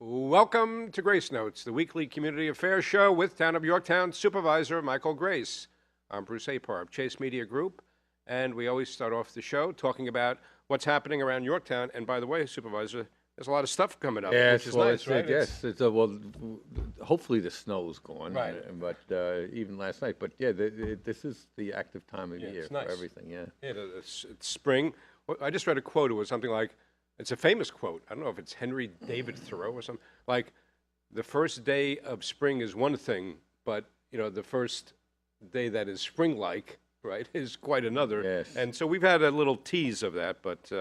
Welcome to Grace Notes, the weekly community affairs show with Town of Yorktown Supervisor Michael Grace. I'm Bruce Apar of Chase Media Group, and we always start off the show talking about what's happening around Yorktown. And by the way, Supervisor, there's a lot of stuff coming up, Yes, which is well, nice, right? yes, hopefully the snow's gone, Right. But even last night. But yeah, this is the active time of Yeah, year it's for nice. everything. Yeah. It's spring. Well, I just read a quote. It was something like, it's a famous quote. I don't know if it's Henry David Thoreau or something. Like, the first day of spring is one thing, but, the first day that is spring-like, right, is quite another. Yes. And so we've had a little tease of that, but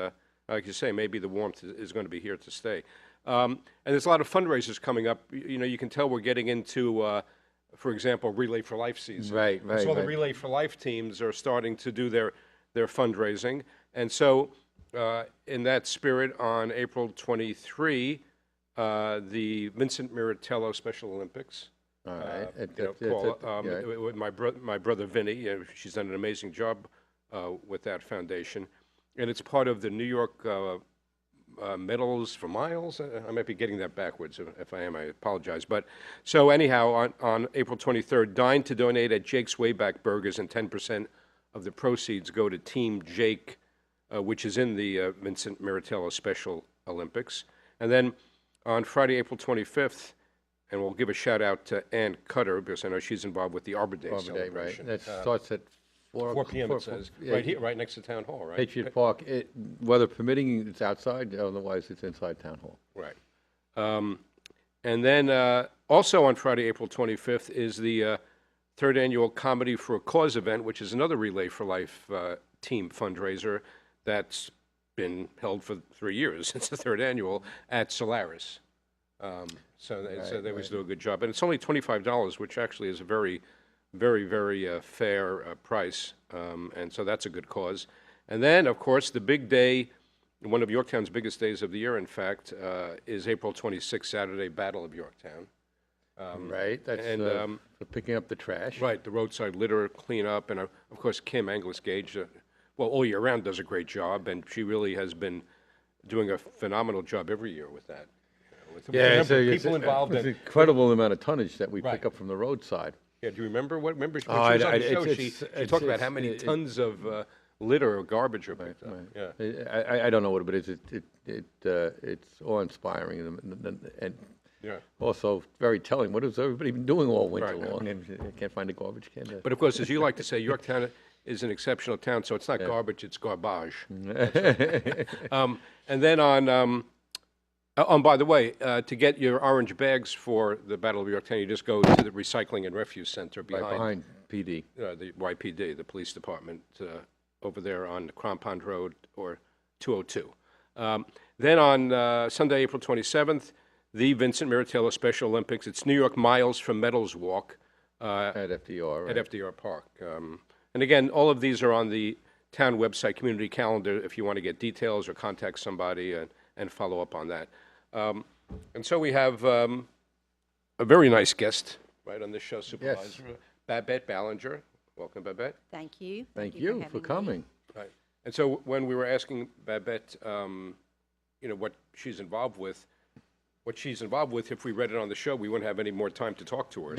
like you say, maybe the warmth is going to be here to stay. And there's a lot of fundraisers coming up. You can tell we're getting into, for example, Relay for Life season. Right. So the Relay for Life teams are starting to do their fundraising. And so in that spirit, on April 23, the Vincent Miratello Special Olympics. All right. With my brother Vinny, she's done an amazing job with that foundation, and it's part of the New York Medals for Miles. I might be getting that backwards. If I am, I apologize. But so anyhow, on April 23rd, dine to donate at Jake's Wayback Burgers, and 10% of the proceeds go to Team Jake, which is in the Vincent Miratello Special Olympics. And then on Friday, April 25th, and we'll give a shout out to Ann Cutter, because I know she's involved with the Arbor Day celebration. Right. That starts at 4 p.m. it says, right here, right next to Town Hall, right? Patriot Park. Weather permitting, it's outside. Otherwise, it's inside Town Hall. Right. And then also on Friday, April 25th, is the third annual Comedy for a Cause event, which is another Relay for Life team fundraiser that's been held for 3 years. It's the third annual at Solaris. So they always do a good job. And it's only $25, which actually is a very, very, very fair price. And so that's a good cause. And then, of course, the big day, one of Yorktown's biggest days of the year, in fact, is April 26th, Saturday, Battle of Yorktown. Right. That's for picking up the trash. Right, the roadside litter cleanup. And, of course, Kim Anglis-Gage, all year round does a great job. And she really has been doing a phenomenal job every year with that. Yeah, People involved. It's an incredible amount of tonnage that we Right. pick up from the roadside. Yeah, do you remember when she was Oh, on the show? it's- She it's- talked about it's- how many it- tons of litter or garbage are picked up. Right. Yeah, I don't know what it is. It's awe-inspiring and yeah. also very telling. What has everybody been doing all winter Right. long? And I can't find a garbage can. But of course, as you like to say, Yorktown is an exceptional town, so it's not garbage, it's garbage. And then by the way, to get your orange bags for the Battle of Yorktown, you just go to the Recycling and Refuse Center Right behind PD. the YPD, the police department, over there on Crampond Road or 202. Then on Sunday, April 27th, the Vincent Miratello Special Olympics. It's New York Miles from Medals Walk At FDR, right? at FDR Park. And again, all of these are on the town website, community calendar, if you want to get details or contact somebody and follow up on that. And so we have a very nice guest right on this show, Supervisor Babette Ballinger. Welcome, Babette. Thank you. Thank you for having me. coming. Right. And so when we were asking Babette, what she's involved with, if we read it on the show, we wouldn't have any more time to talk to her.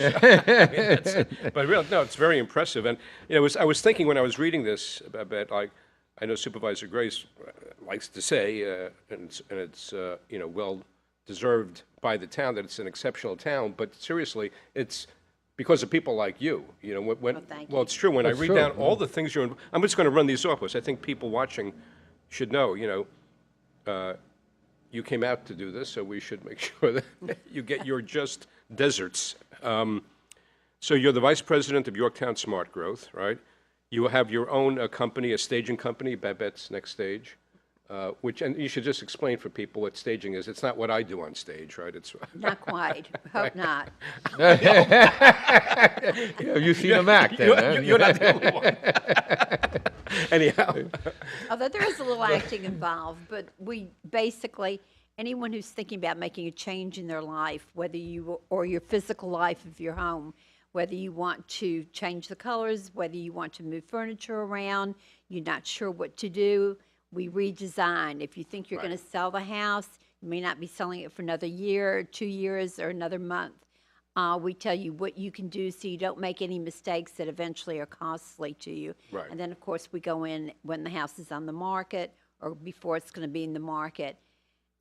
So, but really, no, it's very impressive. And I was thinking when I was reading this, Babette, like I know Supervisor Grace likes to say, and it's well deserved by the town that it's an exceptional town. But seriously, it's because of people like you. thank you. It's true. When I That's read true, down all the things I'm just going to run these off because I think people watching should know. You came out to do this, so we should make sure that you get your just desserts. So you're the vice president of Yorktown Smart Growth, right? You have your own company, a staging company, Babette's Next Stage, and you should just explain for people what staging is. It's not what I do on stage, right? It's Not quite. Hope not. You've seen them act, then, you're not the only one. Anyhow. Although there is a little acting involved, but we basically, anyone who's thinking about making a change in their life, whether or your physical life of your home, whether you want to change the colors, whether you want to move furniture around, you're not sure what to do, we redesign. If you think you're going to sell the house, You may not be selling it for another year, 2 years, or another month. We tell you what you can do so you don't make any mistakes that eventually are costly to you. Right. And then, of course, we go in when the house is on the market or before it's going to be in the market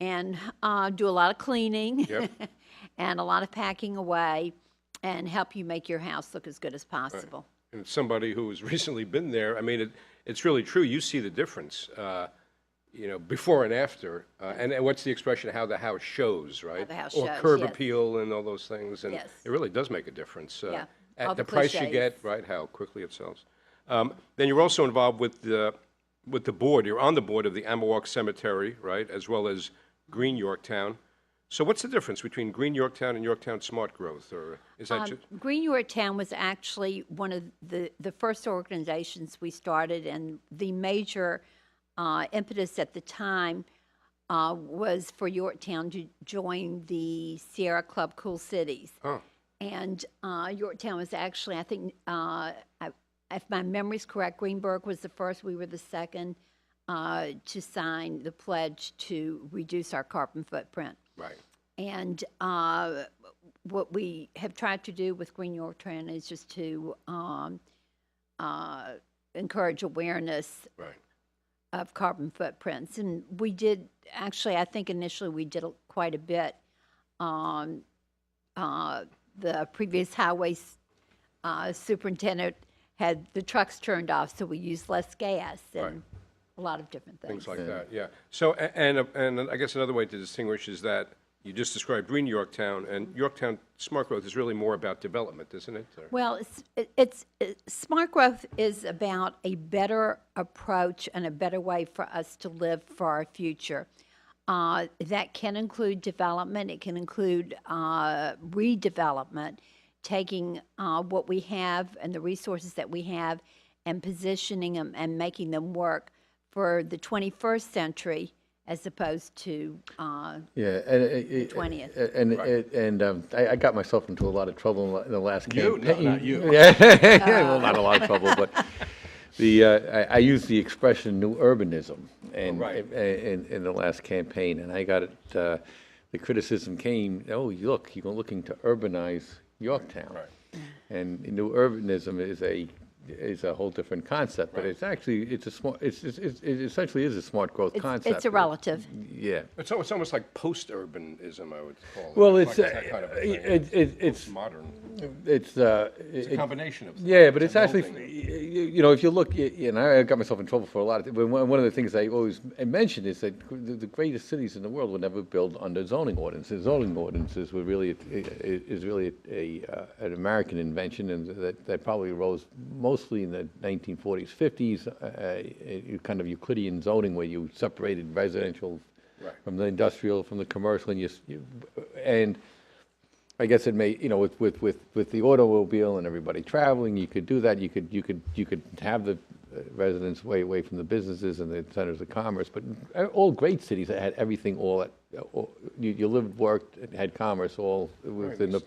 and do a lot of cleaning Yep. and a lot of packing away and help you make your house look as good as possible. And somebody who has recently been there, I mean, it's really true. You see the difference, before and after. And what's the expression? How the house shows, right? the house or shows, curb yes. appeal and all those things. And Yes. it really does make a difference. Yeah, At all the the price you cliches. get, right? How quickly it sells. Then you're also involved with the board. You're on the board of the Amawalk Cemetery, right? As well as Green Yorktown. So what's the difference between Green Yorktown and Yorktown Smart Growth? Or is that just... Green Yorktown was actually one of the first organizations we started, and the major impetus at the time was for Yorktown to join the Sierra Club Cool Cities. Oh, And Yorktown was actually, I think, if my memory's correct, Greenberg was the first, we were the second to sign the pledge to reduce our carbon footprint. right. And what we have tried to do with Green Yorktown is just to encourage awareness Right. of carbon footprints. And we did, actually, I think initially we did quite a bit. The previous highway superintendent had the trucks turned off, so we used less gas and Right. a lot of different things. Things like that, yeah. So, and I guess another way to distinguish is that you just described Green Yorktown, and Yorktown Smart Growth is really more about development, isn't it? Or- Well, it's smart growth is about a better approach and a better way for us to live for our future. That can include development. It can include redevelopment, taking what we have and the resources that we have and positioning them and making them work for the 21st century as opposed to Yeah, and 20th. I got myself into a lot of trouble in the last You? campaign. No, not you. Yeah, well, not a lot of trouble, but I used the expression new urbanism and right. in the last campaign, and I got it. The criticism came, oh, look, you're looking to urbanize Yorktown, Right. and new urbanism is a whole different concept, but Right. it's actually it essentially is a smart growth concept. It's a relative. Yeah. It's almost like post-urbanism, I would call it. Well, Like it's that kind of a thing. it's Modern. it's It's a combination of things. yeah, but it's actually melding. if you look, and I got myself in trouble for a lot of things. But one of the things I always mention is that the greatest cities in the world were never built under zoning ordinances. Zoning ordinances were really an American invention, and that probably arose mostly in the 1940s, 50s, kind of Euclidean zoning where you separated residential Right. from the industrial, from the commercial, and I guess it may, with the automobile and everybody traveling, you could do that. You could have the residents way away from the businesses and the centers of commerce. But all great cities that had everything you lived, worked, and had commerce all within the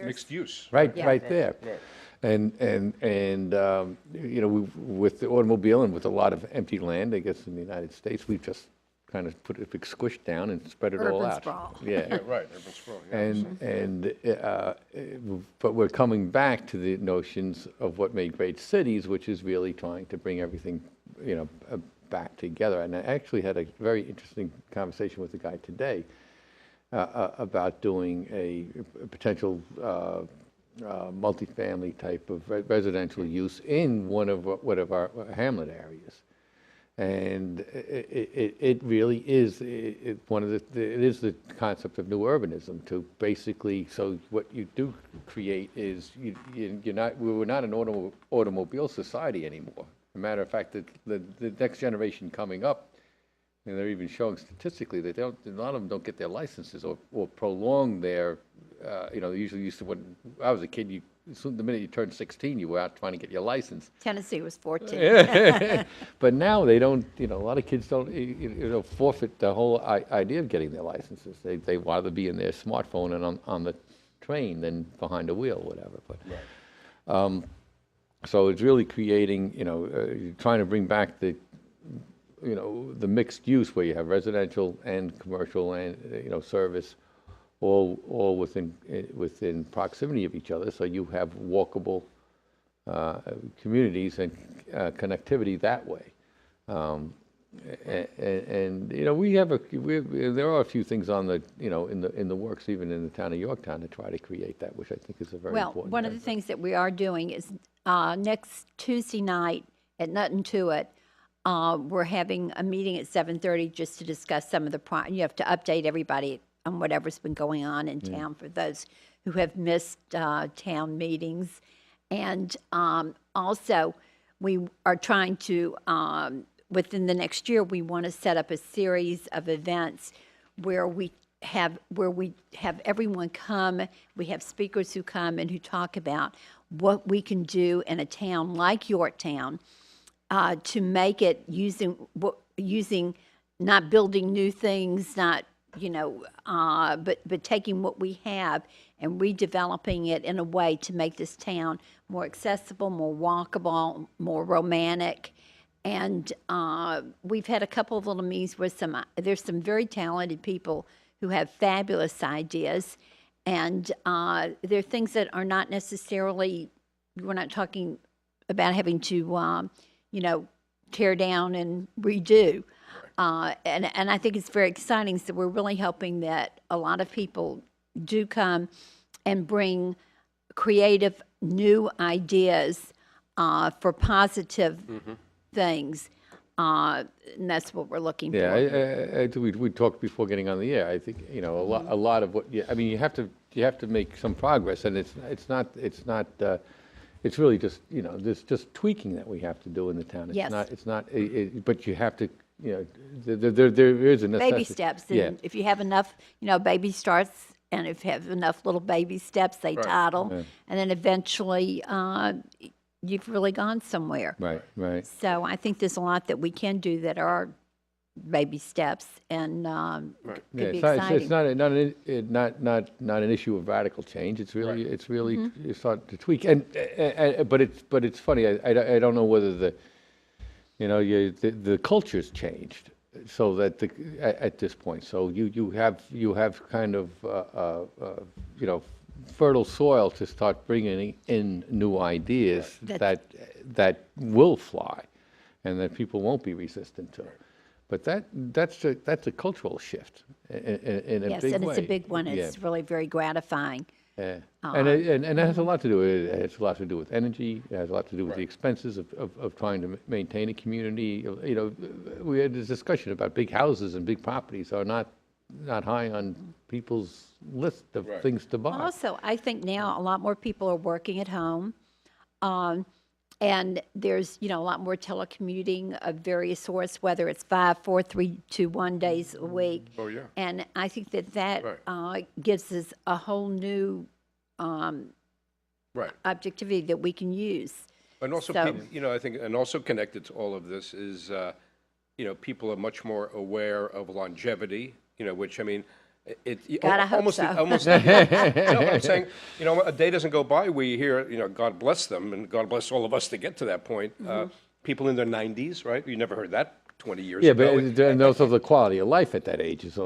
Mixed use. right Yeah. right there. Right. And with the automobile and with a lot of empty land, I guess in the United States, we've just kind of put a big squish down and spread it all Urban out. sprawl. Yeah. Yeah, right, urban sprawl, yeah. But we're coming back to the notions of what made great cities, which is really trying to bring everything, back together. And I actually had a very interesting conversation with a guy today about doing a potential multifamily type of residential use in one of our hamlet areas. And it really is it is the concept of new urbanism to basically, so what you do create is we're not an automobile society anymore. As a matter of fact, the next generation coming up, and they're even showing statistically that a lot of them don't get their licenses or prolong their, they usually used to, when I was a kid, the minute you turned 16, you were out trying to get your license. Tennessee was 14. But now they don't, a lot of kids don't, forfeit the whole idea of getting their licenses. They rather be in their smartphone and on the train than behind a wheel, whatever. But Right. so it's really creating, trying to bring back the the mixed use where you have residential and commercial and, service all within proximity of each other. So you have walkable communities and connectivity that way. And there are a few things on the, in the works, even in the town of Yorktown, to try to create that, which I think is a very Well, important one of the things that we are doing is next Tuesday night at Nothing to It, we're having a meeting at 7:30 just to discuss some of the, you have to update everybody on whatever's been going on in town for those who have missed town meetings. And also, we are trying to, within the next year, we want to set up a series of events where we have everyone come. We have speakers who come and who talk about what we can do in a town like Yorktown to make it using not building new things, not but taking what we have and redeveloping it in a way to make this town more accessible, more walkable, more romantic. And we've had a couple of little meetings where there's some very talented people who have fabulous ideas. And there are things that are not necessarily, we're not talking about having to, tear down and redo. And I think it's very exciting. So we're really hoping that a lot of people do come and bring creative new ideas for positive things. And that's what we're looking for. Yeah, we talked before getting on the air. I think a lot of what you have to make some progress, and it's really just there's just tweaking that we have to do in the town. Yes. But you have to there is a necessity. Baby steps. And if you have enough, baby starts, and if you have enough little baby steps, they toddle, and then eventually you've really gone somewhere. Right. So I think there's a lot that we can do that are baby steps, and could be exciting. It's not an issue of radical change. It's really you start to tweak, but it's funny. I don't know whether the culture's changed so that at this point. So you have kind of fertile soil to start bringing in new ideas that will fly, and that people won't be resistant to. But that's a cultural shift in a big way. Yes, and it's a big one. It's really very gratifying. Yeah. And it has a lot to do with it. It has a lot to do with energy. It has a lot to do with the expenses of trying to maintain a community. We had this discussion about big houses and big properties are not high on people's list of things to buy. Also, I think now a lot more people are working at home. And there's, a lot more telecommuting of various sorts, whether it's 5, 4, 3, 2, 1 days a week. Oh, yeah. And I think that gives us a whole new objectivity that we can use. And also, I think, and also connected to all of this is, people are much more aware of longevity, which, I mean, God, I hope so. Almost, no, but I'm saying, a day doesn't go by where you hear, God bless them, and God bless all of us to get to that point. People in their 90s, right? You never heard that 20 years ago. Yeah, but and also the quality of life at that age is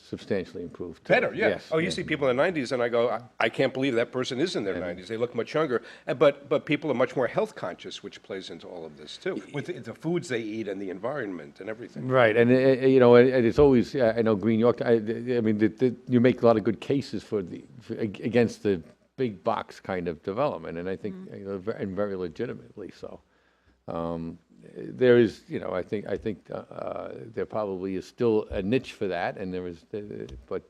substantially improved. Too. Better, yeah. Yes, you see people in their 90s, and I go, I can't believe that person is in their 90s. They look much younger. But people are much more health conscious, which plays into all of this, too, with the foods they eat and the environment and everything. Right, and and it's always, I know Green York, I mean, you make a lot of good cases against the big box kind of development, and I think, and very legitimately so. There is, I think there probably is still a niche for that, and there is, but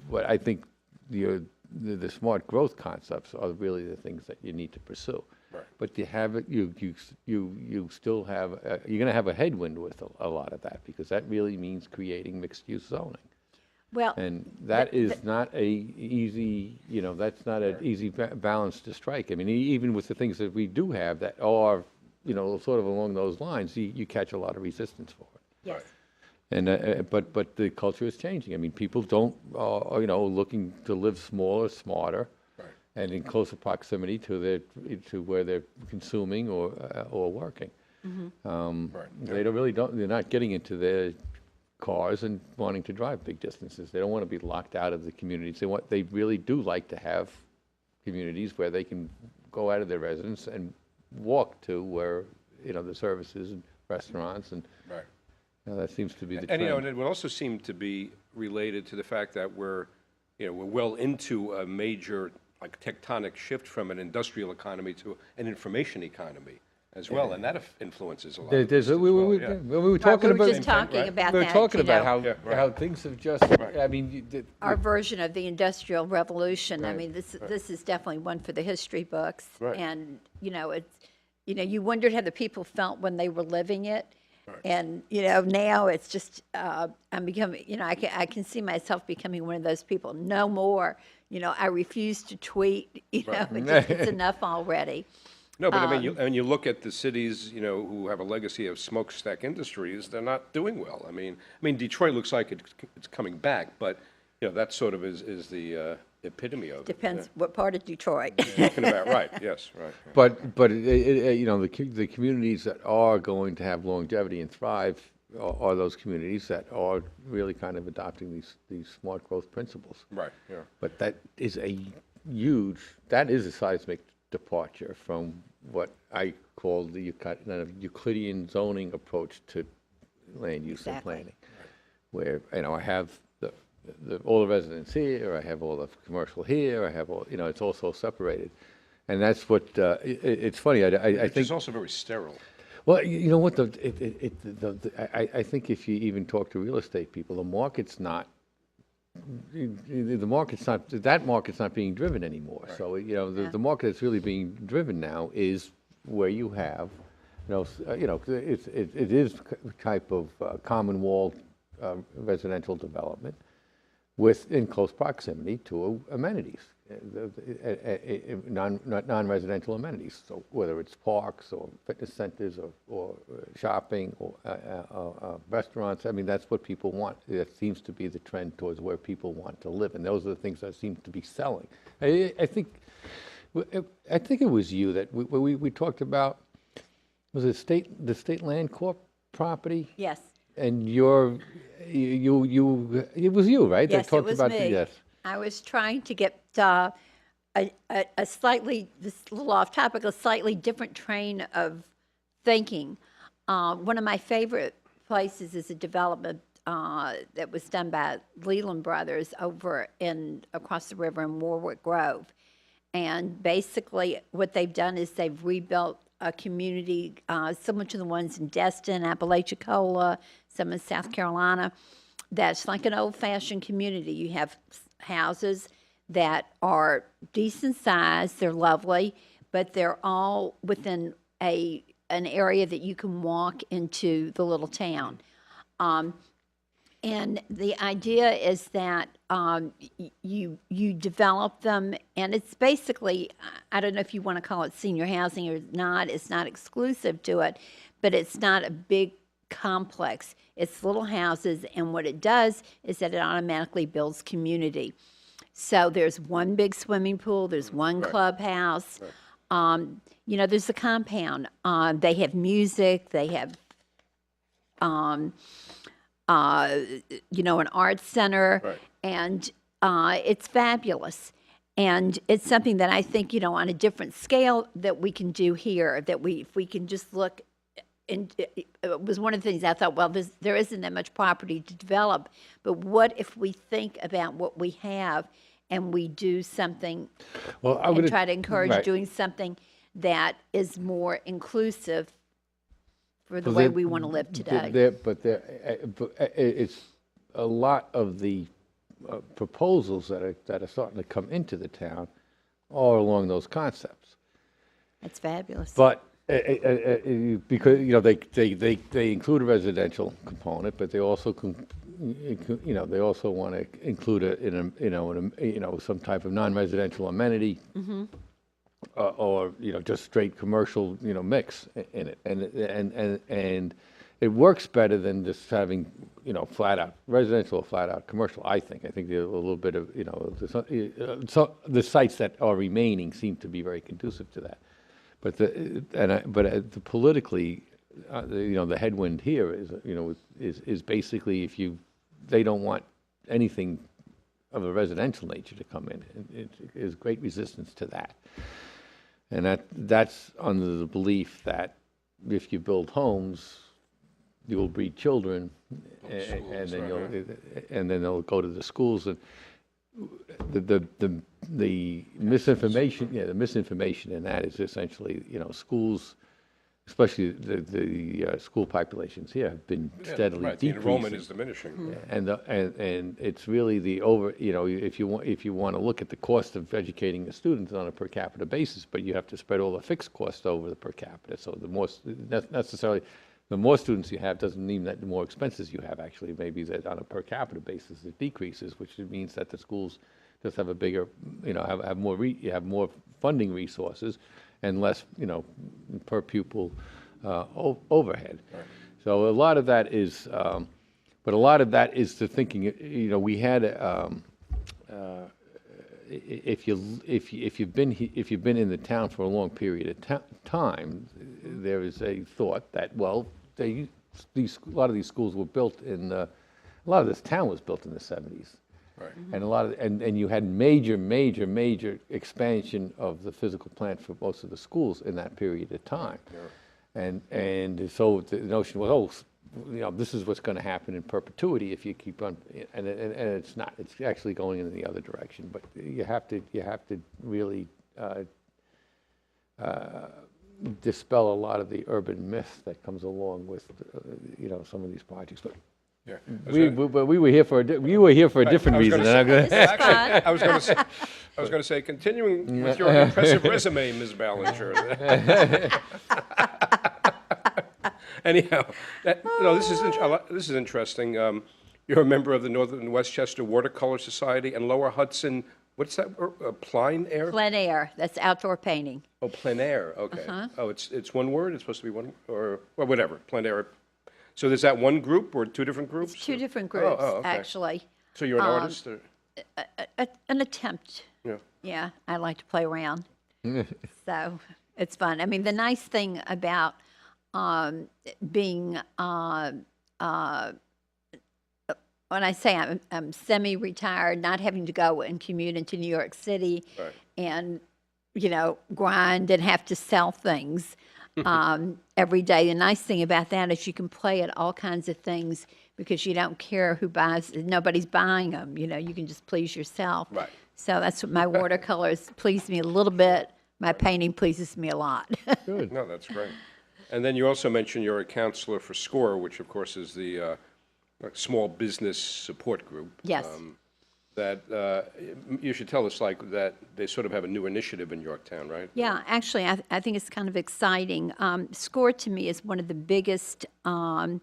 what I think the smart growth concepts are really the things that you need to pursue. Right. But you have it, you still have, you're going to have a headwind with a lot of that, because that really means creating mixed use zoning. Well, And that is not a easy, that's not an easy balance to strike. I mean, even with the things that we do have that are, sort of along those lines, you catch a lot of resistance for it. yes. And but the culture is changing. I mean, people don't are looking to live smaller, smarter, and in closer proximity to where they're consuming or working. They they're not getting into their cars and wanting to drive big distances. They don't want to be locked out of the communities. They really do like to have communities where they can go out of their residence and walk to where, the services and restaurants, and Right. that seems to be the And, trend. and it would also seem to be related to the fact that we're well into a major, like, tectonic shift from an industrial economy to an information economy as well, and that influences a lot of this as we well, were yeah. talking we were about. just talking about We were that, talking about how, Yeah, right. how things have just, I mean, our version of the Industrial Revolution. I Right. mean, this is definitely one for the history books. Right. And, you wondered how the people felt when they were living it. And, now it's just, I'm becoming, I can see myself becoming one of those people. No more, I refuse to tweet, it's enough already. No, but I mean, you look at the cities, who have a legacy of smokestack industries, they're not doing well. I mean, Detroit looks like it's coming back, but, that sort of is the epitome of it. Depends what part of Detroit. Talking about, right, yes, right. But the communities that are going to have longevity and thrive are those communities that are really kind of adopting these smart growth principles. Right, yeah. But that is a seismic departure from what I call the Euclidean zoning approach to land use and Exactly. planning, where I have all the residents here, I have all the commercial here, I have all, it's also separated, and that's what it's funny. I It's think. also very sterile. Well, you know what, I think if you even talk to real estate people, that market's not being driven anymore. So, the market that's really being driven now is where you have, it is type of common wall residential development in close proximity to amenities. Non-residential amenities, so whether it's parks or fitness centers or shopping or restaurants, that's what people want. That seems to be the trend towards where people want to live, and those are the things that seem to be selling. I think it was you that we talked about, was it the State Land Corp property? Yes. And it was you, right? Yes, that talked it was about me. Yes. I was trying to get a slightly, this is a little off topic, a slightly different train of thinking. One of my favorite places is a development that was done by Leland Brothers over across the river in Warwick Grove. And basically what they've done is they've rebuilt a community similar to the ones in Destin, Apalachicola, some in South Carolina. That's like an old-fashioned community. You have houses that are decent size, they're lovely, but they're all within an area that you can walk into the little town. And the idea is that you develop them, and it's basically, I don't know if you want to call it senior housing or not, it's not exclusive to it, but it's not a big complex. It's little houses, and what it does is that it automatically builds community. So there's one big swimming pool, there's one clubhouse, there's a compound. They have music, they have an arts center, Right. and it's fabulous. And it's something that I think, on a different scale that we can do here, if we can just look, and it was one of the things I thought, well, there isn't that much property to develop, but what if we think about what we have and we do something and try to encourage doing something that is more inclusive for the way we want to live today. It's a lot of the proposals that are starting to come into the town all along those concepts. That's fabulous. But because they include a residential component, but they also they also want to include some type of non-residential amenity. Mm-hmm. Or just straight commercial mix in it, and it works better than just having flat out residential or flat out commercial. I think there's a little bit of the sites that are remaining seem to be very conducive to that, but politically the headwind here is basically they don't want anything of a residential nature to come in. There's great resistance to that. And that's under the belief that if you build homes, you will breed children, and then they'll go to the schools. And the misinformation, the misinformation in that is essentially, schools, especially the school populations here, have been steadily right, decreasing. the enrollment is diminishing. And it's really if you want to look at the cost of educating the students on a per capita basis, but you have to spread all the fixed costs over the per capita. So the more students you have doesn't mean that the more expenses you have. Actually, maybe that on a per capita basis it decreases, which means that the schools just have a bigger, have more funding resources and less, per pupil overhead. Right. So a lot of that is, but a lot of that is the thinking. We had if you've been in the town for a long period of time, there is a thought that a lot of these schools were built a lot of this town was built in the 70s. Right. And and you had major expansion of the physical plant for most of the schools in that period of time. Yeah. And so the notion was, this is what's going to happen in perpetuity if you keep on, and it's not. It's actually going in the other direction. But you have to really dispel a lot of the urban myth that comes along with some of these projects. But yeah, we were here for a different reason. I was going to say, continuing with your impressive resume, Ms. Ballinger. Anyhow, this is interesting. You're a member of the Northern Westchester Watercolor Society and Lower Hudson. What's that? Plein air? Plein air. That's outdoor painting. Oh, plein air. Okay. Oh, it's one word. It's supposed to be one, or whatever. Plein air. So is that one group or two different groups? It's two different groups, okay. Actually. So you're an artist? Or? An attempt. Yeah. Yeah, I like to play around. So it's fun. I mean, the nice thing about being, when I say I'm semi-retired, not having to go and commute into New York City right. and, grind and have to sell things. Every day. The nice thing about that is you can play at all kinds of things because you don't care who buys. Nobody's buying them. You can just please yourself. Right. So that's what my watercolors please me a little bit. My painting pleases me a lot. Good. No, that's great. And then you also mentioned you're a counselor for SCORE, which of course is the small business support group. Yes. That you should tell us, that they sort of have a new initiative in Yorktown, right? Yeah, actually, I think it's kind of exciting. SCORE to me is one of the biggest and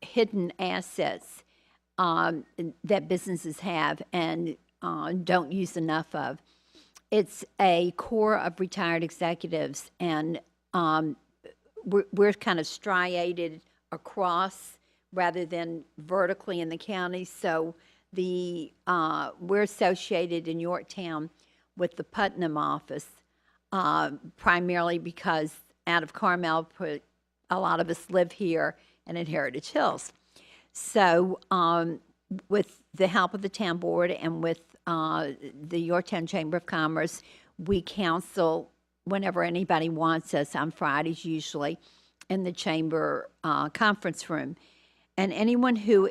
hidden assets that businesses have and don't use enough of. It's a core of retired executives, and we're kind of striated across rather than vertically in the county, so we're associated in Yorktown with the Putnam office, primarily because out of Carmel, a lot of us live here and in Heritage Hills. So with the help of the town board and with the Yorktown Chamber of Commerce, we counsel whenever anybody wants us on Fridays usually in the chamber conference room. And anyone who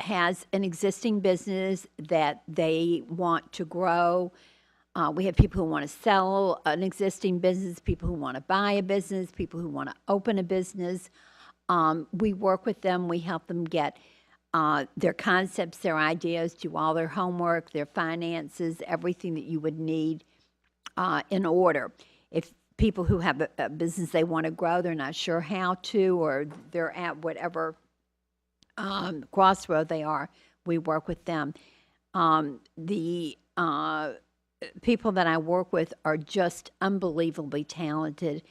has an existing business that they want to grow, we have people who want to sell an existing business, people who want to buy a business, people who want to open a business. We work with them. We help them get their concepts, their ideas, do all their homework, their finances, everything that you would need in order. If people who have a business they want to grow, they're not sure how to, or they're at whatever crossroad they are, we work with them. The people that I work with are just unbelievably talented.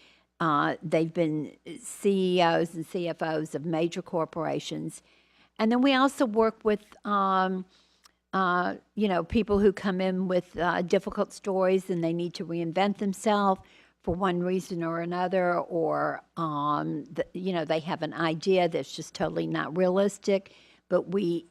They've been CEOs and CFOs of major corporations. And then we also work with, people who come in with difficult stories and they need to reinvent themselves. for one reason or another, or they have an idea that's just totally not realistic. But we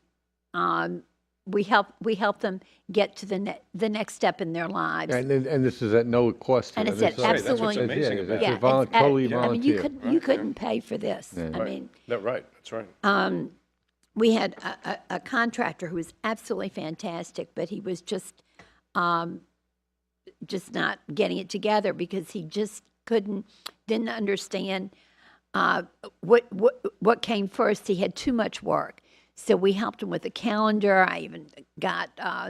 help them get to the next step in their lives. And this is at no cost to And them. it's at It's like- That's what's absolutely, amazing about it. It's totally I mean, you volunteer. couldn't pay for this. I mean, Right, that's right. we had a contractor who was absolutely fantastic, but he was just not getting it together because he just didn't understand what came first. He had too much work. So we helped him with a calendar. I even got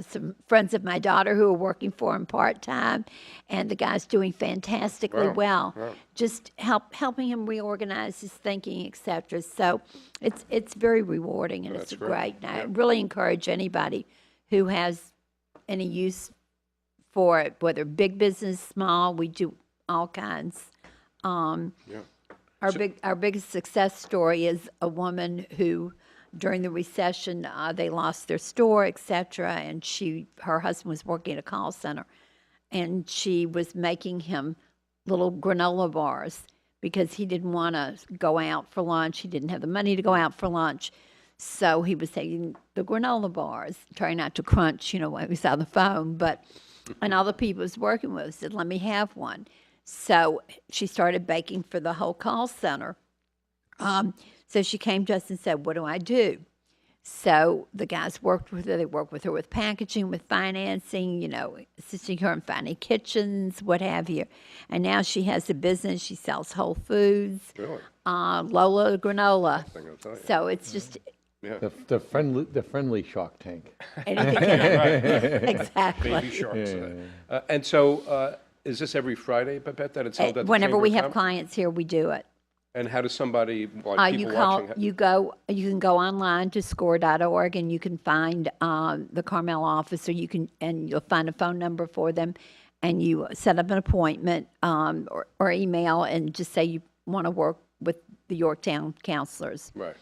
some friends of my daughter who are working for him part-time, and the guy's doing fantastically well. Just helping him reorganize his thinking, et cetera. So it's very rewarding, and it's great. And I really encourage anybody who has any use for it, whether big business, small, we do all kinds. Our biggest success story is a woman who, during the recession, they lost their store, et cetera, and her husband was working at a call center, and she was making him little granola bars because he didn't want to go out for lunch. He didn't have the money to go out for lunch, so he was taking the granola bars, trying not to crunch, while he was on the phone, and all the people he was working with said, "Let me have one." So she started baking for the whole call center. So she came to us and said, "What do I do?" So the guys worked with her. They worked with her with packaging, with financing, assisting her in finding kitchens, what have you. And now she has a business. She sells Whole Foods, Really? Lola Granola. I'll tell you. So it's just The friendly Shark Tank. anything. Exactly. Baby sharks. And so, is this every Friday, Babette, that it's held at the Whenever Chamber we of have Commerce? clients here, we do it. And how does somebody, like You people watching? you can go online to score.org and you can find the Carmel office, and you'll find a phone number for them, and you set up an appointment or email and just say you want to work with the Yorktown counselors. Right.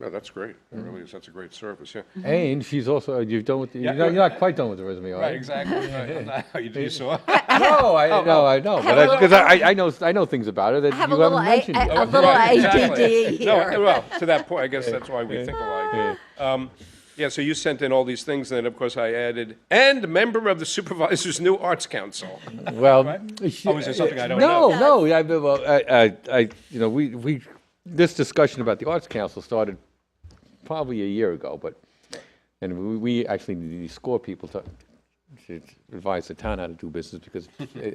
No, that's great. It really is. That's a great service, yeah. And she's also, you've done with, Yeah. you're not quite done with the resume, are you? exactly. Right. You saw? No, I know, but because I know things about her that Have you a little haven't mentioned yet. a little ADD here. No, well, to that point, I guess that's why we think alike. So you sent in all these things, and then, of course, I added, and member of the Supervisor's new Arts Council. Well, Oh, is there something I don't no, know? no. We this discussion about the Arts Council started probably a year ago, and we actually need these SCORE people to advise the town how to do business, because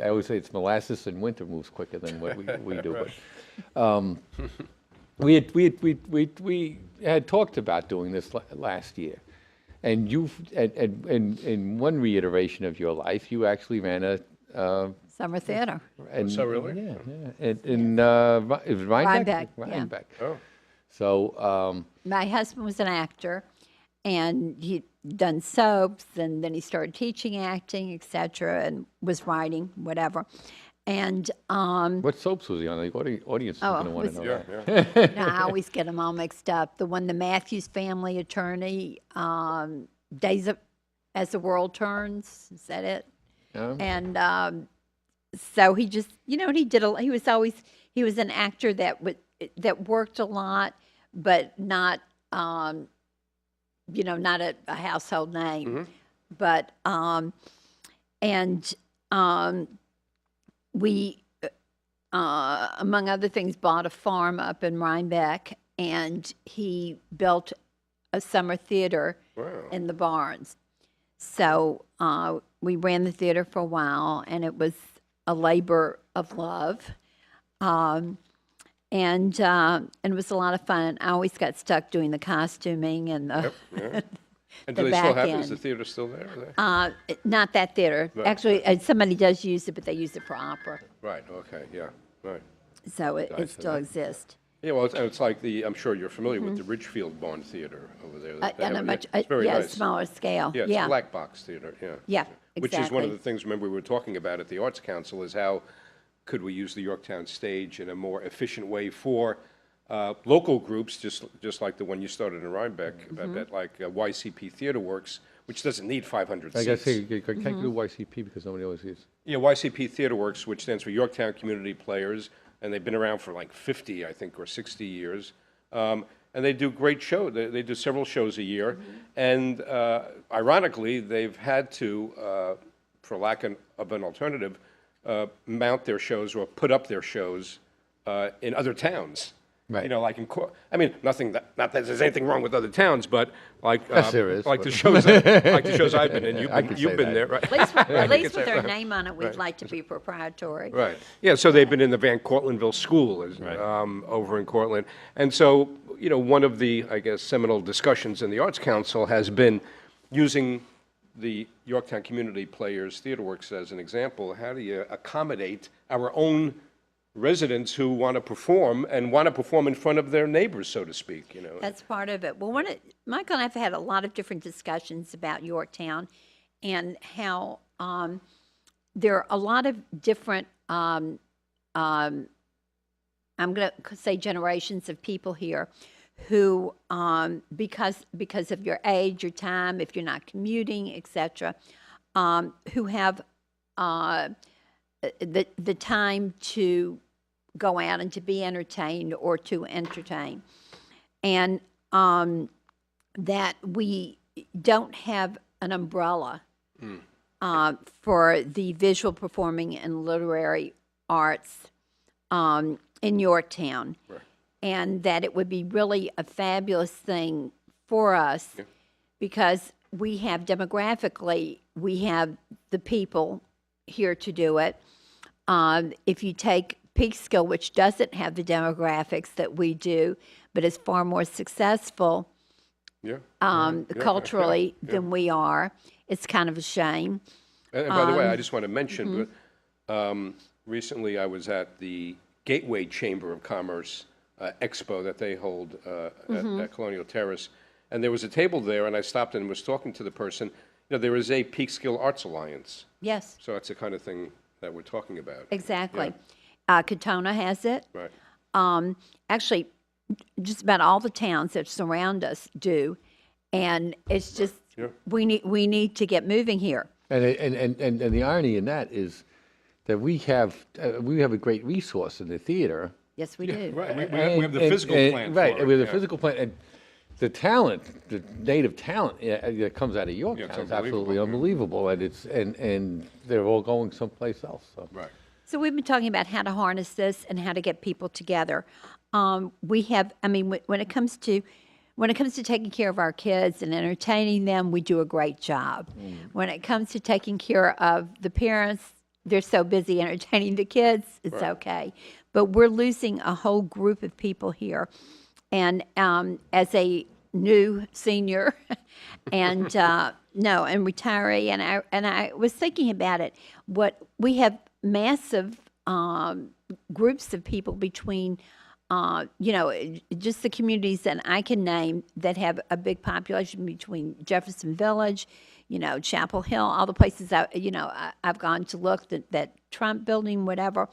I always say it's molasses and winter moves quicker than what we do. Right. But we had talked about doing this last year, and in one reiteration of your life, you actually ran a Summer theater. So really? yeah. In it was Rhinebeck? Rhinebeck, yeah. Rhinebeck. Oh, So, My husband was an actor, and he'd done soaps, and then he started teaching acting, et cetera, and was writing, whatever. And what soaps was he on? The audience is going to want to know yeah, that. yeah. I always get them all mixed up. The Matthews Family Attorney, As the World Turns, is that it? Yeah. And so he just, he did he was an actor that worked a lot, but not, not a household name. But, we, among other things, bought a farm up in Rhinebeck, and he built a summer theater in the barns. So we ran the theater for a while, and it was a labor of love. And it was a lot of fun. I always got stuck doing the costuming and the And the do they still back have it? Is end. the theater still there? Are they? Not that theater. Right. Actually, somebody does use it, but they use it for opera. Right, okay, yeah, right. So it still exists. Yeah, well, it's like I'm sure you're familiar with the Ridgefield Barn Theater over there. They And have a it. much, It's very nice. smaller scale. Yeah, it's a black box theater, yeah. Yeah, Which is one of exactly. the things, remember, we were talking about at the Arts Council, is how could we use the Yorktown stage in a more efficient way for local groups, just like the one you started in Rhinebeck, Mm-hmm. like YCP Theater Works, which doesn't need 500 I seats. gotta say, you can't do YCP because nobody always is. Yeah, YCP Theater Works, which stands for Yorktown Community Players, and they've been around for like 50, I think, or 60 years. And they do great shows. They do several shows a year. And ironically, they've had to, for lack of an alternative, mount their shows or put up their shows in other towns. Right. You know, like I mean, not that there's anything wrong with other towns, but like Yes, there is, like but- the shows I've been in. I could You've say been that. there, right? At least with say our right. name on it, we'd like to be proprietary. Right. Yeah, so they've been in the Van Cortlandville School over in Cortland. And so, you know, one of the, I guess, seminal discussions in the Arts Council has been using the Yorktown Community Players Theater Works as an example. How do you accommodate our own residents who want to perform and want to perform in front of their neighbors, so to speak, you know? That's part of it. Well, Michael and I have had a lot of different discussions about Yorktown and how there are a lot of different, I'm going to say generations of people here who, because of your age, your time, if you're not commuting, etc., who have the time to go out and to be entertained or to entertain. And that we don't have an umbrella for the visual performing and literary arts in Yorktown. Right. And that it would be really a fabulous thing for us because we have demographically, we have the people here to do it. If you take Peekskill, which doesn't have the demographics that we do, but is far more successful culturally than we are, it's kind of a shame. And by the way, I just want to mention, recently I was at the Gateway Chamber of Commerce expo that they hold at Colonial Terrace, and there was a table there, and I stopped and was talking to the person. You know, there is a Peekskill Arts Alliance, Yes, so that's the kind of thing that we're talking about. exactly. Katona has it. Right. Actually, just about all the towns that surround us do, and it's just we need to get moving here. And the irony in that is that we have a great resource in the theater. Yes, we do. Right. We have the physical plant. Right, for it, we have the yeah. physical plant, and the talent, the native talent that comes out of Yorktown it's is absolutely unbelievable, unbelievable, and they're all going someplace else. So. Right. So we've been talking about how to harness this and how to get people together. We have, I mean, when it comes to taking care of our kids and entertaining them, we do a great job. When it comes to taking care of the parents, they're so busy entertaining the kids, it's okay. But we're losing a whole group of people here. And as a new senior and and retiree, and I was thinking about it, what we have massive groups of people between just the communities that I can name that have a big population between Jefferson Village, Chapel Hill, all the places I've gone to look, that Trump building, whatever,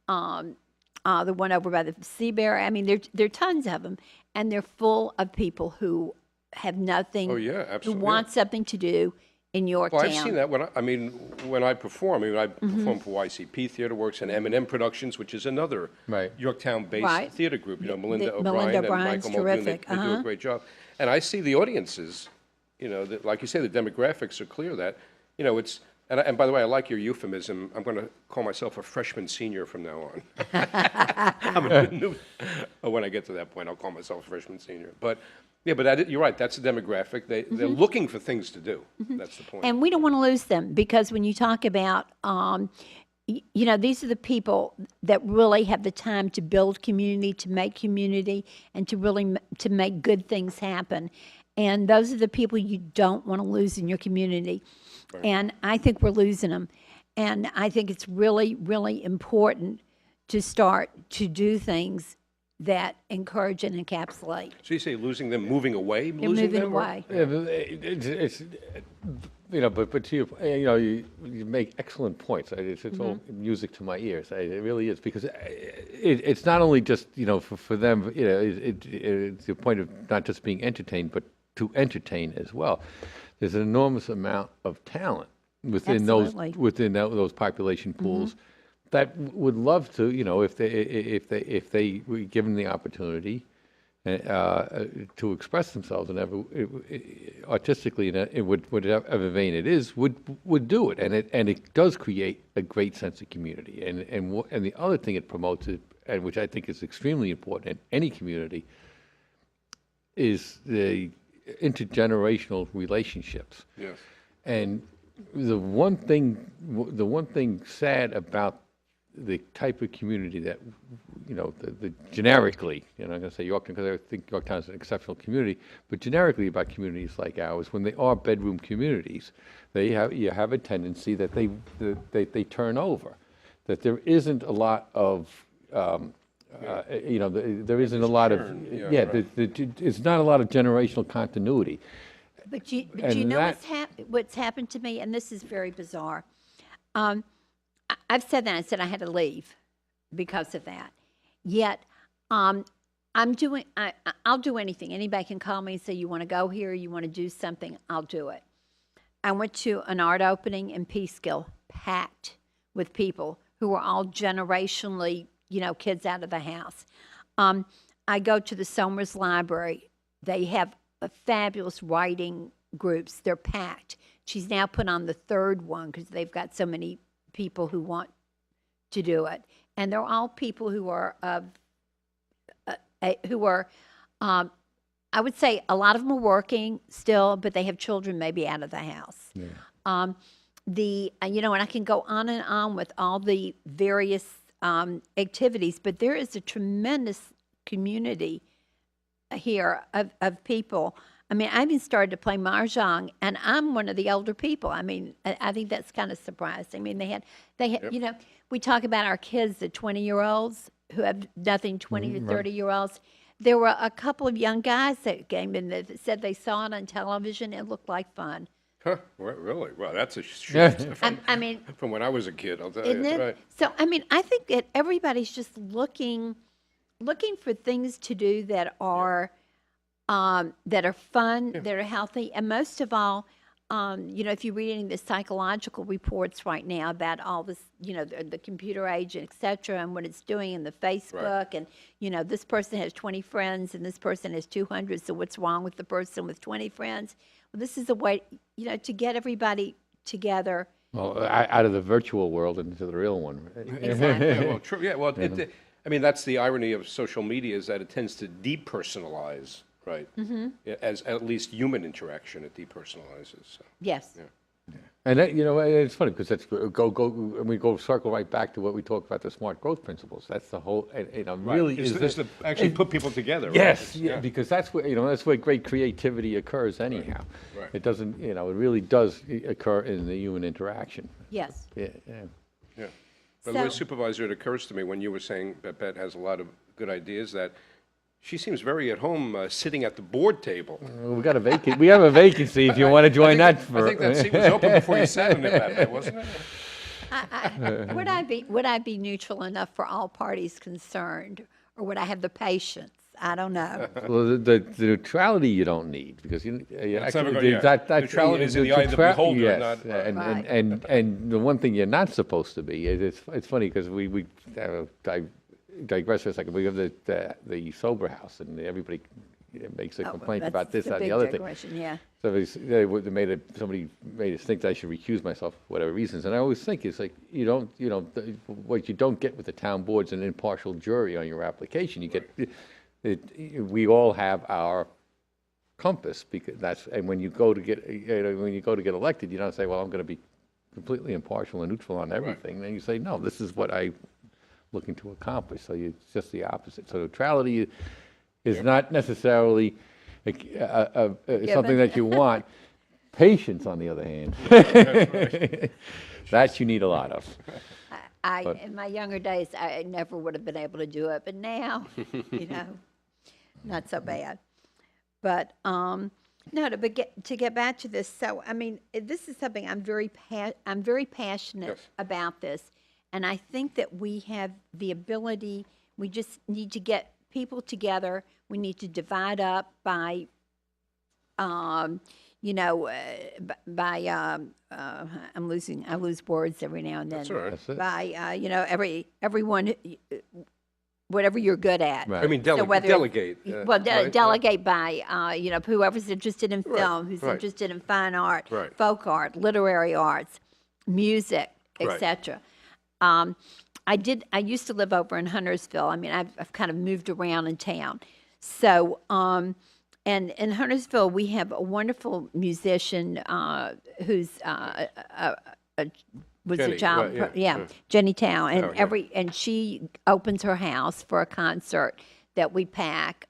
the one over by the Seabear. I mean, there are tons of them, and they're full of people who have nothing, Oh, yeah, who absolutely. want something to do in Yorktown. Well, I've seen that when I perform. I perform for YCP Theater Works and M&M Productions, which is another Right. Yorktown-based Right. theater group. Melinda The- O'Brien Melinda and O'Brien's Michael Muldoon, terrific, they do a great job. And I see the audiences, like you say, the demographics are clear that, it's, and by the way, I like your euphemism. I'm going to call myself a freshman senior from now on. When I get to that point, I'll call myself a freshman senior. But you're right. That's the demographic. They're looking for things to do. That's the point. And we don't want to lose them because when you talk about, these are the people that really have the time to build community, to make community, and to really to make good things happen. And those are the people you don't want to lose in your community. Right. And I think we're losing them. And I think it's really, really important to start to do things that encourage and encapsulate. So you say losing them, moving away? They're Losing moving them, or- away. Yeah, but it's but to you make excellent points. It's all music to my ears. It really is, because it's not only just for them. It's the point of not just being entertained, but to entertain as well. there's an enormous amount of talent within Absolutely. those population pools that would love to, if they were given the opportunity to express themselves in artistically in whatever vein it is, would do it, and it does create a great sense of community. And the other thing it promotes, and which I think is extremely important in any community, is the intergenerational relationships. Yes. And the one thing sad about the type of community that, the generically, I'm going to say Yorktown because I think Yorktown is an exceptional community, but generically about communities like ours, when they are bedroom communities, you have a tendency that they turn over, that there isn't a lot of, there isn't a lot of, it's not a lot of generational continuity. But you And know that- what's happened to me, and this is very bizarre. I've said that. I said I had to leave because of that. Yet, I'll do anything. Anybody can call me and say, you want to go here, you want to do something, I'll do it. I went to an art opening in Peekskill, packed with people who were all generationally, kids out of the house. I go to the Somers Library. They have a fabulous writing groups. They're packed. She's now put on the third one because they've got so many people who want to do it, and they're all people who are I would say a lot of them are working still, but they have children maybe out of the house. Yeah. And I can go on and on with all the various activities, but there is a tremendous community here of people. I mean, I even started to play mahjong, and I'm one of the older people. I mean, I think that's kind of surprising. I mean, they had, Yep. we talk about our kids, the 20-year-olds who have nothing, 20 or 30-year-olds. There were a couple of young guys that came in that said they saw it on television. It looked like fun. Huh, really? Well, that's a shift I mean, from when I was a kid, I'll tell isn't you. it? Right. So, I mean, I think that everybody's just looking for things to do that are fun, that are healthy, and most of all, if you're reading the psychological reports right now about all this, the computer age, et cetera, and what it's doing in the Facebook, and, this person has 20 friends and this person has 200, so what's wrong with the person with 20 friends? Well, this is a way, to get everybody together. Well, out of the virtual world into the real one. Right? Exactly. Yeah, well, true. Yeah, well, I mean, that's the irony of social media is that it tends to depersonalize, right? Mm-hmm. As at least human interaction, it depersonalizes. So. Yes. Yeah. And that, it's funny because that's we go circle right back to what we talked about, the smart growth principles. That's the whole, really is to actually put people together. Right? Yes, Yeah. because that's where that's where great creativity occurs anyhow. Right. It doesn't, it really does occur in the human interaction. Yes. Yeah, yeah. Yeah. By the way, So- Supervisor, it occurs to me when you were saying Babette has a lot of good ideas that she seems very at home sitting at the board table. Well, we have a vacancy if you want to join that. I think that seat was open before you sat in it, Babette, wasn't it? Would I be neutral enough for all parties concerned, or would I have the patience? I don't know. Well, the neutrality you don't need because never good, yeah. Neutrality is in the eye of the beholder, yes, not- Right. and the one thing you're not supposed to be is it's funny because we digress for a second. We have the sober house and everybody makes a complaint about this, that, and the other thing. Yeah. So somebody made us think that I should recuse myself for whatever reasons, and I always think it's like what you don't get with the town board's an impartial jury on your application. You get we all have our compass because and when you go to get elected, you don't say, well, I'm going to be completely impartial and neutral on everything. Then you say, no, this is what I'm looking to accomplish. So it's just the opposite. So neutrality is not necessarily something that you want. Patience, on the other hand, that you need a lot of. In my younger days, I never would have been able to do it, but now, not so bad. But to get back to this, so I mean, this is something I'm very passionate Yes. about this, and I think that we have the ability. We just need to get people together. We need to divide up by, I lose words every now and then. That's all right. That's it. By everyone, whatever you're good at. Right. I mean, delegate. Right? Delegate by whoever's interested in film, who's right. interested in fine art, Right. folk art, literary arts, music, Right. etc. I used to live over in Huntersville. I mean, I've kind of moved around in town. So, and in Huntersville, we have a wonderful musician who's was Jenny, a child, right, yeah. Jenny Town, and Oh, yeah. and she opens her house for a concert that we pack.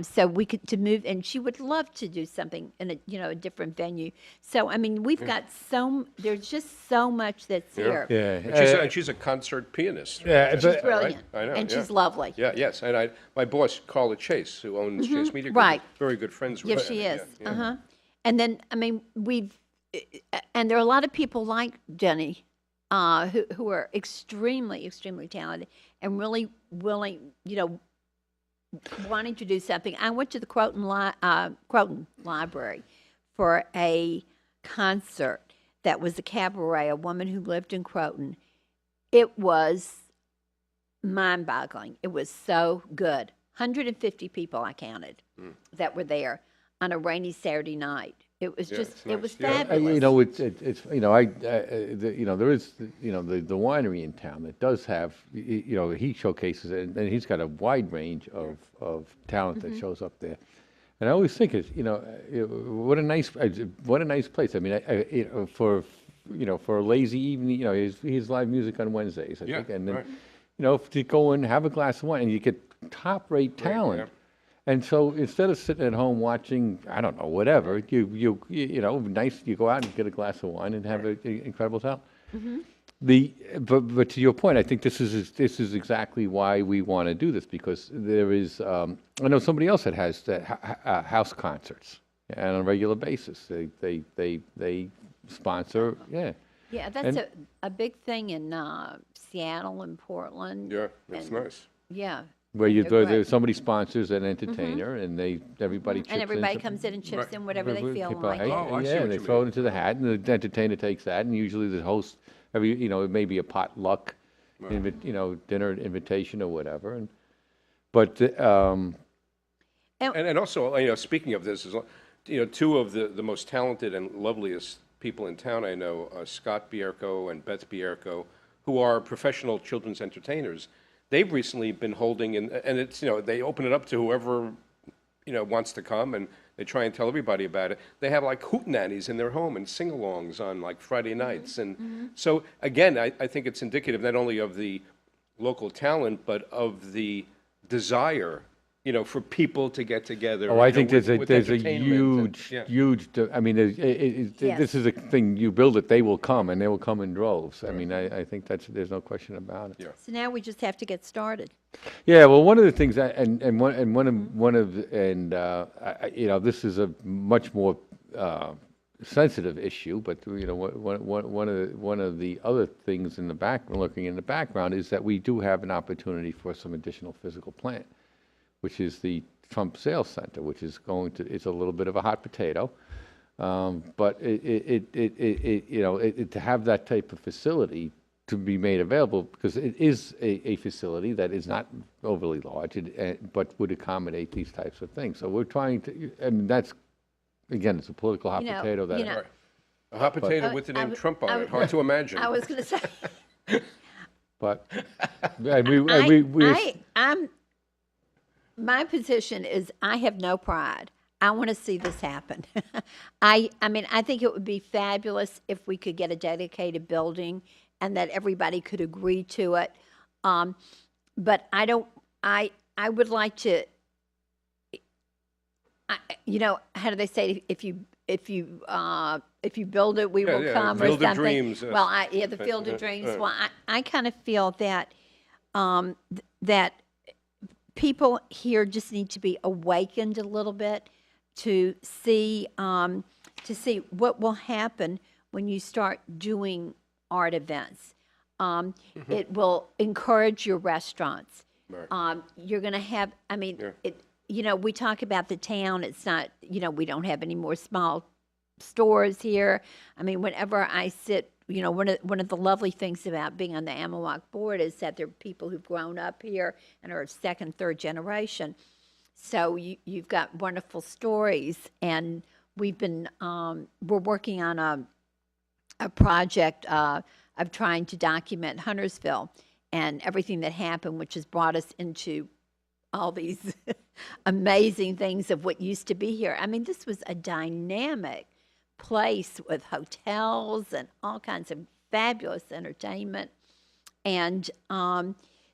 So we could to move, and she would love to do something in a different venue. So I mean, we've got there's just so much that's here. Yeah. And she's a concert pianist. Yeah, She's but- brilliant, I know, and yeah. she's lovely. Yeah, yes, and my boss, Carla Chase, who owns Chase Media Group, Right. is very good friends with Yes, her. she is. Yeah, yeah. Uh-huh. And then, I mean, and there are a lot of people like Jenny who are extremely, extremely talented and really willing, wanting to do something. I went to the Croton Library for a concert that was a cabaret, a woman who lived in Croton. It was mind-boggling. It was so good. 150 people I counted that were there on a rainy Saturday night. It was it's it was nice. Yeah. fabulous. It's there is the winery in town that does have he showcases it, and he's got a wide range of talent that shows up there, and I always think what a nice place. I mean, for a lazy evening, he's live music on Wednesdays, I Yeah, think, and then right. to go and have a glass of wine and you get top rate talent. yeah. And so instead of sitting at home watching, I don't know, whatever, you go out and get a glass of wine and have an incredible time. But to your point, I think this is exactly why we want to do this, because there is I know somebody else that has house concerts, and on a regular basis they sponsor. Yeah, that's And- a big thing in Seattle and Portland. Yeah, that's and- nice. Yeah. Where They're great. somebody sponsors an entertainer, and everybody chips in. And everybody some- comes in and chips Right. in whatever they feel People, like. hey, Oh, I see yeah, what they you throw mean. it into the hat, and the entertainer takes that, and usually the host, it may be a potluck, dinner invitation or whatever, but And also, speaking of this, two of the most talented and loveliest people in town I know, Scott Bierko and Beth Bierko, who are professional children's entertainers. They've recently been holding, and it's, they open it up to whoever, wants to come, and they try and tell everybody about it. They have like hootenannies in their home and sing-alongs on like Friday nights. And so, again, I think it's indicative not only of the local talent, but of the desire, for people to get together. Oh, I think with there's a entertainment huge. I mean, Yes. this is a thing. You build it, they will come, and they will come in droves. I mean, I think there's no question about it. Yeah. So now we just have to get started. Yeah, well, one of the things, this is a much more sensitive issue, but one of the other things looking in the background, is that we do have an opportunity for some additional physical plant, which is the Trump Sales Center, which is it's a little bit of a hot potato, but to have that type of facility to be made available, because it is a facility that is not overly large, but would accommodate these types of things. So we're trying to, and that's, again, it's a political hot potato that. Right. A hot potato with the name Trump on it. Hard to imagine. I was going to say. But we My position is I have no pride. I want to see this happen. I mean, I think it would be fabulous if we could get a dedicated building and that everybody could agree to it. But I don't. I would like to. How do they say? If you build it, we will come, or Field of something. Dreams, Well, the Field of Dreams. Well, I kind of feel that that people here just need to be awakened a little bit to see what will happen when you start doing art events. It will encourage your restaurants. Right. You're going to have. I mean, we talk about the town. It's not. We don't have any more small stores here. I mean, whenever I sit, one of the lovely things about being on the Amawak board is that there are people who've grown up here and are second, third generation. So you've got wonderful stories, and we're working on a project of trying to document Huntersville and everything that happened, which has brought us into all these amazing things of what used to be here. I mean, this was a dynamic place with hotels and all kinds of fabulous entertainment. And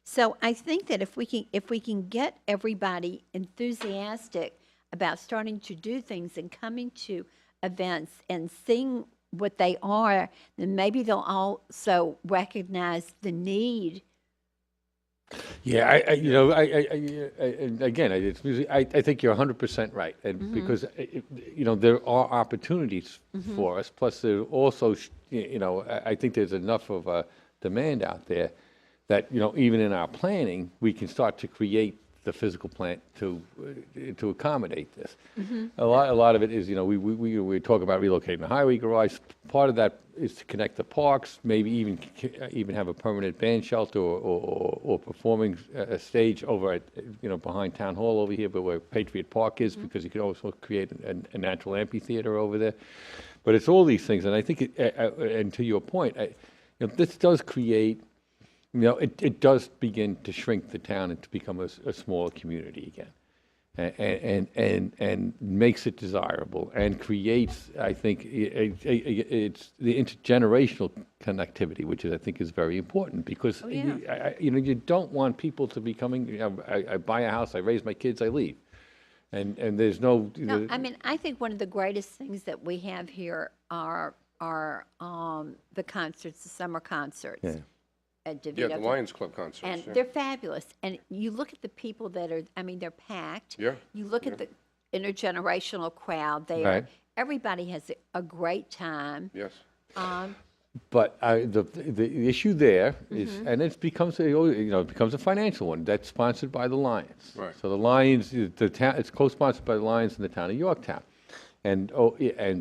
so I think that if we can get everybody enthusiastic about starting to do things and coming to events and seeing what they are, then maybe they'll also recognize the need. Yeah, and again, I think you're 100% right, and because there are opportunities for us. Plus, there also, I think there's enough of a demand out there that even in our planning, we can start to create the physical plant to accommodate this. A lot of it is, we talk about relocating the highway garage. Part of that is to connect the parks, maybe even have a permanent band shelter or performing stage over at behind Town Hall over here, but where Patriot Park is, because you could also create a natural amphitheater over there. But it's all these things, and I think, and to your point, this does create. It does begin to shrink the town and to become a smaller community again, and makes it desirable and creates, I think, it's the intergenerational connectivity, which I think is very important because you don't want people to be coming. I buy a house, I raise my kids, I leave, and there's no. No, I mean, I think one of the greatest things that we have here are the concerts, the summer concerts. Yeah. Yeah, the Lions Club concerts. And yeah. they're fabulous. And you look at the people that are, I mean, they're packed. Yeah. You look at the intergenerational crowd there. Right. Everybody has a great time. Yes. But the issue there is, and it becomes a financial one. That's sponsored by the Lions. Right. So the Lions, it's co-sponsored by the Lions in the town of Yorktown. And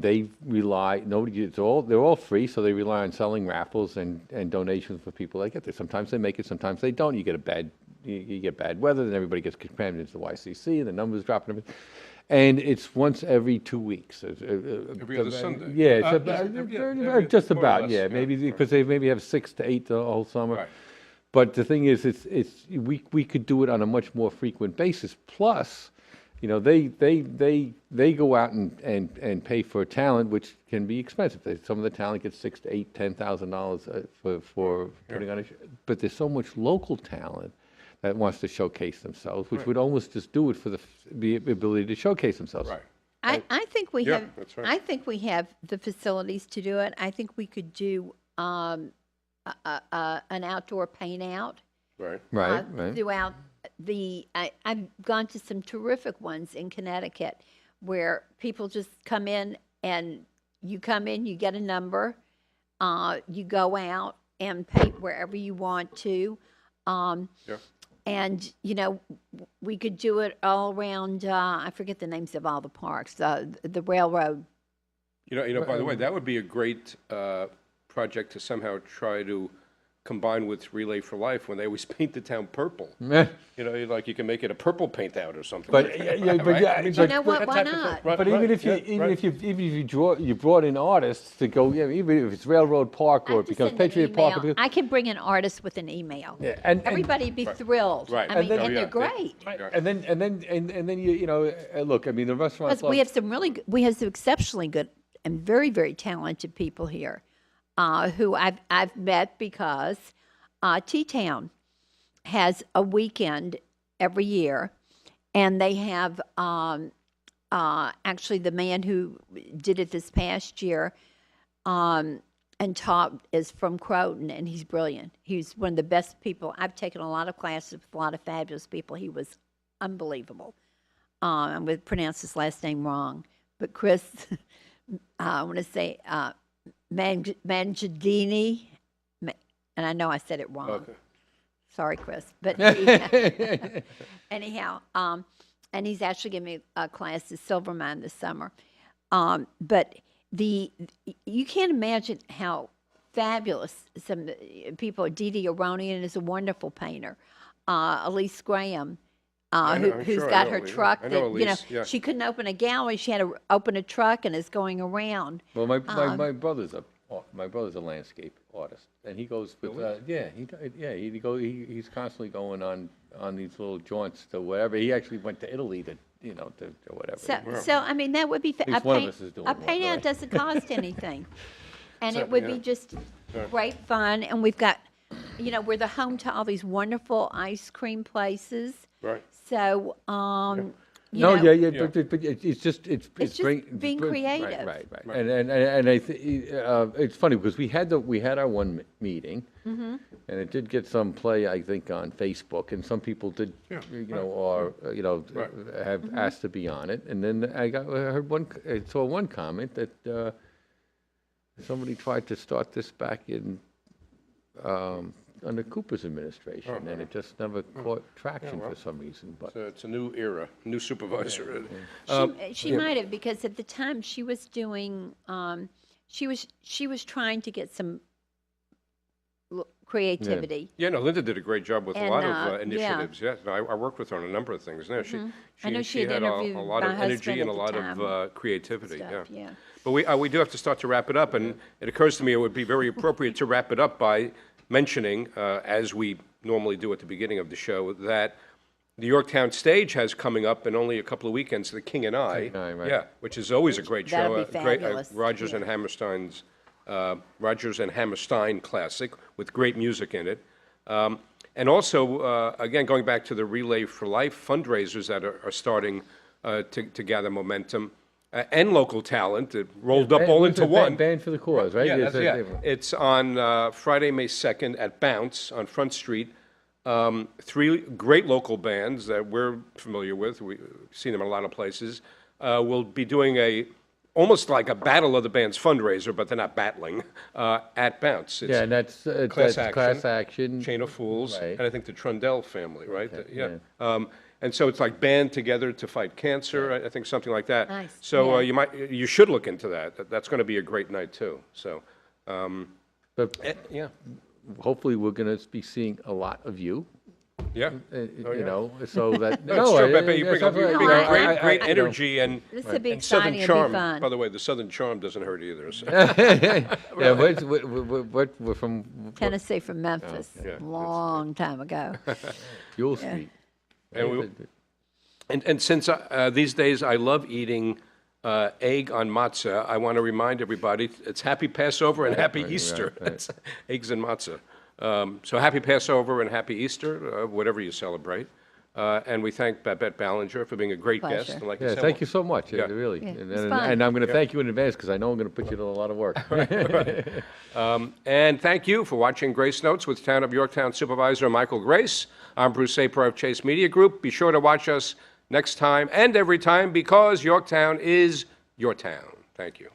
they rely. They're all free, so they rely on selling raffles and donations for people that get there. Sometimes they make it, sometimes they don't. You get bad weather, then everybody gets crammed into the YCC, and the numbers drop and everything. And it's once every 2 weeks. Every other Sunday. Yeah, Yeah, just more or about. less, Yeah, yeah, maybe right. because they maybe have 6 to 8 the whole summer. Right. But the thing is, we could do it on a much more frequent basis. Plus, they go out and pay for talent, which can be expensive. Some of the talent gets $6,000 to $8,000, $10,000 for putting on a show. But there's so much local talent that wants to showcase themselves, which would almost just do it for the able to showcase themselves. Right. I think we Yeah, have. that's right. I think we have the facilities to do it. I think we could do an outdoor paint out. Right. Right. Throughout I've gone to some terrific ones in Connecticut where people just come in and you get a number, you go out and paint wherever you want to. And, we could do it all around, I forget the names of all the parks, the railroad. By the way, that would be a great project to somehow try to combine with Relay for Life when they always paint the town purple. Like you can make it a purple paint out or something. But like yeah, that, but right? yeah, I mean, You know what? Why not? Right, But right, even if you brought in artists to go, even if it's Railroad Park or it becomes Patriot Park, I can bring an artist with an email. Yeah, and Everybody'd be thrilled. Right. I mean, And then- and they're yeah, great. yeah. and then you look. I mean, the restaurants. Because we have some exceptionally good and very, very talented people here, who I've met because T-Town has a weekend every year, and they have actually the man who did it this past year and taught is from Croton, and he's brilliant. He's one of the best people. I've taken a lot of classes with a lot of fabulous people. He was unbelievable. I'm going to pronounce his last name wrong, but Chris, I want to say Mangiadini, and I know I said it wrong. Okay. Sorry, Chris. But anyhow, and he's actually giving me a class at Silvermine this summer. But you can't imagine how fabulous some people. Dee Dee Aronian is a wonderful painter. Elise Graham, I'm who's sure I got know her Elise. truck. I know That Elise, yeah. she couldn't open a gallery. She had to open a truck and is going around. Well, my brother's a landscape artist, and he goes with he's constantly going on these little jaunts to wherever. He actually went to Italy to whatever. So I mean, that would be least one of us is doing a one, paint out right? doesn't cost anything, and So, it would yeah. be just great fun. And we've got, we're the home to all these wonderful ice cream places. Right. So, you No, know, yeah, but it's just just being creative. Right. And I think it's funny because we had our one meeting, Mm-hmm. and it did get some play, I think, on Facebook, and some people did, have Mm-hmm. asked to be on it, and then I saw one comment that somebody tried to start this back in under Cooper's administration, and it just never caught traction for some reason. But So it's a new era, new supervisor. She might have, because at the time she was doing, she was trying to get some creativity. Yeah, no, Linda did a great job with a And, lot of yeah. initiatives. Yes, no, I worked with her on a number of things. No, I know she had had interviewed a lot my of energy husband and a at lot the time. of creativity. Stuff, yeah. But we do have to start to wrap it up, and it occurs to me it would be very appropriate to wrap it up by mentioning, as we normally do at the beginning of the show, that the Yorktown stage has coming up in only a couple of weekends, The King and I. King and I, right. Yeah, which is always a great show. That'll be fabulous, Rogers and Hammerstein's Rogers and Hammerstein classic with great music in it. And also, again, going back to the Relay for Life fundraisers that are starting to gather momentum, and local talent, it rolled up all into one. Band for the Cause, right? Yeah, It's it's on Friday, May 2nd at Bounce on Front Street. 3 great local bands that we're familiar with, we've seen them in a lot of places, will be doing almost like a Battle of the Bands fundraiser, but they're not battling, at Bounce. It's and that's Class Action. Chain of Fools, Right. and I think the Trundle family, right? yeah. And so it's like band together to fight cancer, I think something like that. Nice, So yeah. you should look into that. That's going to be a great night too. So, But yeah, hopefully, we're going to be seeing a lot of you. yeah. So that No, it's true, Pepe. You it's bring up not- great energy and This will be and Southern exciting. It'll charm. be fun. By the way, the Southern charm doesn't hurt either. So. Yeah, we're from Tennessee from Memphis, yeah. long time ago. Yule Street. And And since these days I love eating egg on matzah, I want to remind everybody it's Happy Passover and Happy Easter. right. It's eggs and matzah. So Happy Passover and Happy Easter, whatever you celebrate. And we thank Babette Ballinger for being a great Pleasure. guest. And like I Yeah, said, thank you so much, Yeah. really. Yeah, And, it was and, fun. and I'm going to thank you in advance because I know I'm going to put you to a lot of work. And thank you for watching Grace Notes with Town of Yorktown Supervisor Michael Grace. I'm Bruce Apar of Chase Media Group. Be sure to watch us next time and every time because Yorktown is your town. Thank you.